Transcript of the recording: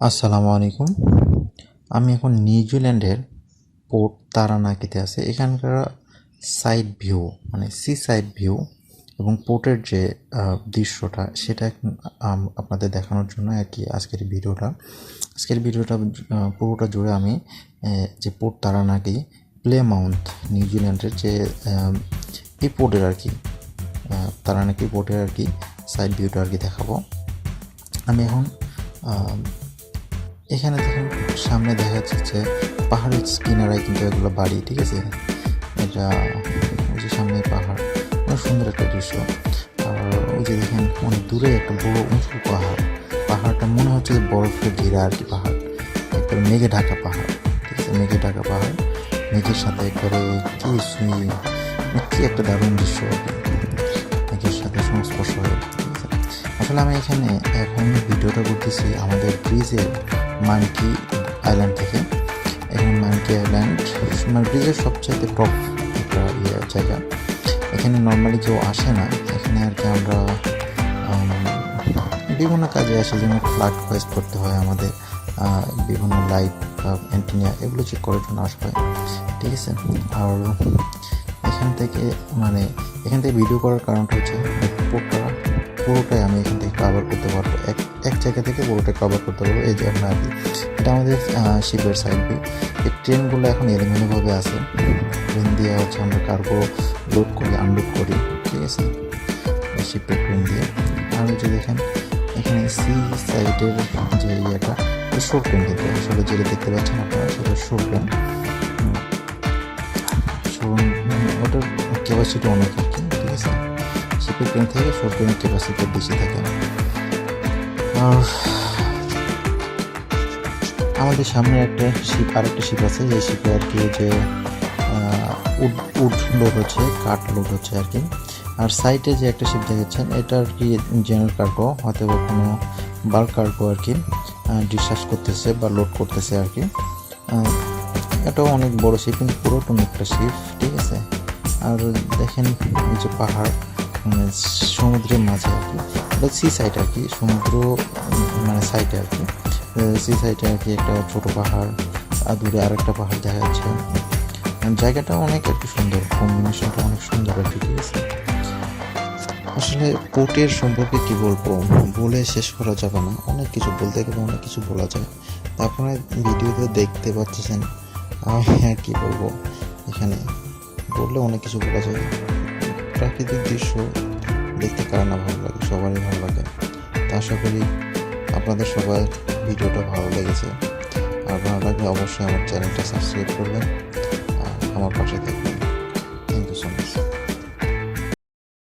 আসসালামু আলাইকুম। আমি এখন নিউজিল্যান্ডের পোর্ট তারানাকিতে আছি। এখানকার সাইড ভিউ মানে সি সাইড ভিউ এবং পোর্টের যে দৃশ্যটা সেটা আপনাদের দেখানোর জন্য আর কি আজকের ভিডিওটা পুরোটা জুড়ে আমি যে পোর্ট তারানাকি প্লেমাউন্ট নিউজিল্যান্ডের যে এই পোর্টের আর কি তারানাকি পোর্টের আর কি সাইড ভিউটা আর কি দেখাবো। আমি এখন এখানে দেখুন সামনে দেখা যাচ্ছে যে পাহাড়ের কিনারায় কিন্তু এগুলো বাড়ি, ঠিক আছে। এটা ওই যে সামনে পাহাড়, অনেক সুন্দর একটা দৃশ্য। আর ওই যে দেখেন অনেক দূরে একটা বড় উঁচু পাহাড়টা মনে হচ্ছে যে বরফে ঘেরা আর কি পাহাড়, একবারে মেঘে ঢাকা পাহাড়, ঠিক আছে। মেঘে ঢাকা পাহাড়, মেঘের সাথে একবারে কি একটা দারুণ দৃশ্য আর কি, মেঘের সাথে সংস্পর্শ হয়ে, ঠিক আছে। আসলে আমি এখানে এখন ভিডিওটা করতেছি আমাদের ব্রিজের মানকি আইল্যান্ড থেকে। এখানে মানকি আইল্যান্ড মানে ব্রিজের সবচাইতে টপ একটা জায়গা। এখানে নর্মালি কেউ আসে না, এখানে আর কি আমরা বিভিন্ন কাজে আসি, যেমন ফ্ল্যাট হোয়েস্ট করতে হয় আমাদের, বিভিন্ন লাইট বা অ্যান্টেনা এগুলো চেক করার জন্য আসা হয়, ঠিক আছে। আর এখান থেকে ভিডিও করার কারণটা হচ্ছে পুরোটাই আমি এখান থেকে কভার করতে পারবো, এক জায়গা থেকে পুরোটাই কভার করতে পারবো। এই যে আমরা আর কি এটা আমাদের শিপের সাইড ভিউ। এই ট্রেনগুলো এখন এলোমেলোভাবে আছে, ট্রেন দিয়ে হচ্ছে আমরা কার্গো লোড করি আনলোড করি, ঠিক আছে, শিপের ট্রেন দিয়ে। আর যে দেখেন এখানে সি সাইডের যে ইয়েটা শোর ট্রেন, কিন্তু আসলে যেটা দেখতে পাচ্ছেন আপনারা সেটা শোর ট্রেন। ওটার ক্যাপাসিটি অনেক আর কি, ঠিক আছে। শিপের ট্রেন থেকে শোর ট্রেনের ক্যাপাসিটি বেশি থাকে। আর আমাদের সামনে আরেকটা শিপ আছে, যে শিপে আর কি যে উড লোড হচ্ছে, কাঠ লোড হচ্ছে আর কি। আর সাইডে যে একটা শিপ দেখাচ্ছেন এটা আর কি জেনারেল কার্গো, হয়তো কোনো বাল্ক কার্গো আর কি ডিসচার্জ করতেছে বা লোড করতেছে আর কি। এটাও অনেক বড় শিপ, কিন্তু পুরোটন একটা শিপ, ঠিক আছে। আর দেখেন এই যে পাহাড় সমুদ্রের মাঝে আর কি, এটা সি সাইড আর কি, সমুদ্র মানে সাইডে আর কি, সি সাইডে আর কি একটা ছোটো পাহাড়, আর দূরে আরেকটা পাহাড় দেখা যাচ্ছে। জায়গাটা অনেক আর কি সুন্দর, কম্বিনেশনটা অনেক সুন্দর আর কি, ঠিক আছে। আসলে পোর্টের সম্পর্কে কি বলবো, বলে শেষ করা যাবে না, অনেক কিছু বলতে গেলে অনেক কিছু বলা যায়। আপনারা ভিডিওতে দেখতে পাচ্ছেন, আর কি বলবো, এখানে বললে অনেক কিছু বলা যায়। প্রাকৃতিক দৃশ্য দেখতে কার না ভালো লাগে, সবারই ভালো লাগে। তা আশা করি আপনাদের সবার ভিডিওটা ভালো লেগেছে। আর ভালো লাগলে অবশ্যই আমার চ্যানেলটা সাবস্ক্রাইব করবেন।